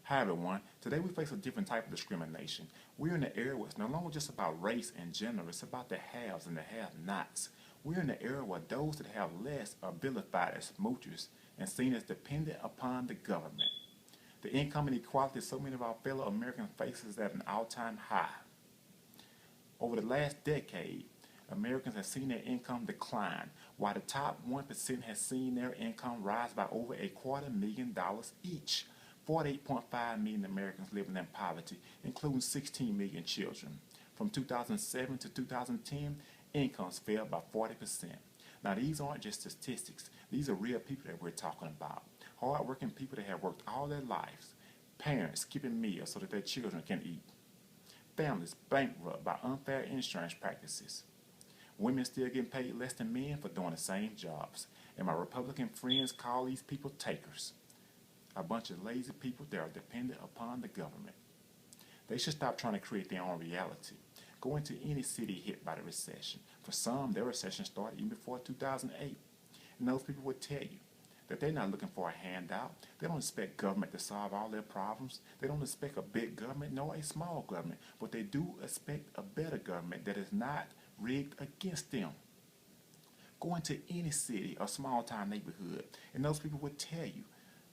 Hi everyone, today we face a different type of discrimination. We're in an era where it's no longer just about race and gender, it's about the haves and the have-nots. We're in an era where those that have less are vilified as moochers and seen as dependent upon the government. The income inequality so many of our fellow Americans face is at an all-time high. Over the last decade, Americans have seen their income decline, while the top 1% has seen their income rise by over $250,000 each. 48.5 million Americans living in poverty, including 16 million children. From 2007 to 2010, incomes fell by 40%. Now these aren't just statistics, these are real people that we're talking about. Hard-working people that have worked all their lives. Parents skipping meals so that their children can eat. Families bankrupt by unfair insurance practices. Women still getting paid less than men for doing the same jobs. And my Republican friends call these people takers. A bunch of lazy people that are dependent upon the government. They should stop trying to create their own reality. Go into any city hit by the recession. For some, their recession started even before 2008. And those people would tell you that they're not looking for a handout. They don't expect government to solve all their problems. They don't expect a big government nor a small government. But they do expect a better government that is not rigged against them. Go into any city or small town neighborhood and those people would tell you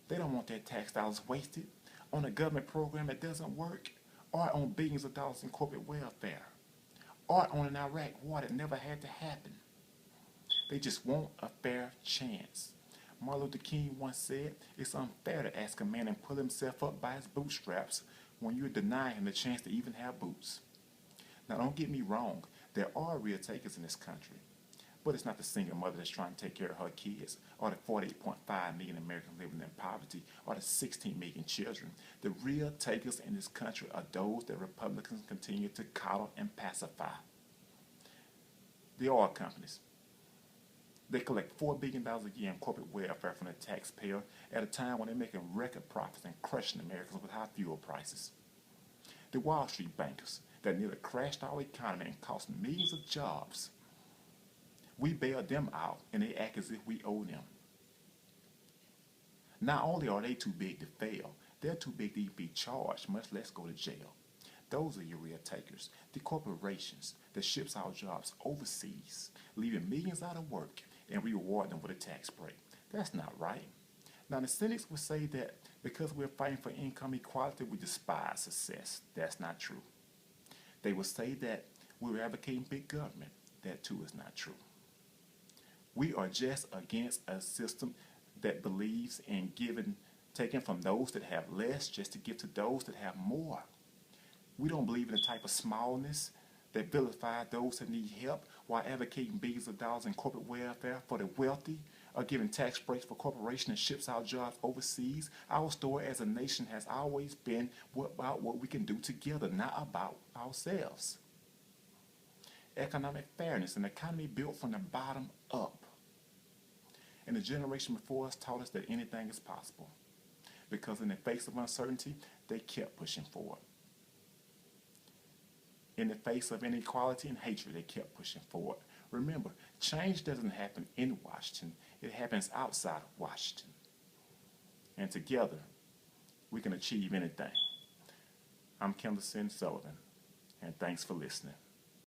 they don't want their tax dollars wasted on a government program that doesn't work, or on billions of dollars in corporate welfare, or on an Iraq war that never had to happen. They just want a fair chance. Martin Luther King once said, it's unfair to ask a man to pull himself up by his bootstraps when you're denying him the chance to even have boots. Now don't get me wrong, there are real takers in this country. But it's not the single mother that's trying to take care of her kids, or the 48.5 million Americans living in poverty, or the 16 million children. The real takers in this country are those that Republicans continue to coddle and pacify. The oil companies. They collect $4 billion a year in corporate welfare from the taxpayer at a time when they're making record profits and crushing Americans with high fuel prices. The Wall Street bankers that nearly crashed our economy and cost millions of jobs. We bail them out and they act as if we owe them. Not only are they too big to fail, they're too big to even be charged, much less go to jail. Those are your real takers, the corporations that ships our jobs overseas, leaving millions out of work, and we reward them with a tax break. That's not right. Now the cynics would say that because we're fighting for income equality, we despise success. That's not true. They would say that we're advocating big government. That too is not true. We are just against a system that believes in taking from those that have less just to give to those that have more. We don't believe in the type of smallness that vilifies those that need help while advocating billions of dollars in corporate welfare for the wealthy, or giving tax breaks for corporations that ships our jobs overseas. Our story as a nation has always been about what we can do together, not about ourselves. Economic fairness, an economy built from the bottom up. And the generation before us taught us that anything is possible. Because in the face of uncertainty, they kept pushing forward. In the face of inequality and hatred, they kept pushing forward. Remember, change doesn't happen in Washington, it happens outside of Washington. And together, we can achieve anything. I'm Kendall Sullivan, and thanks for listening.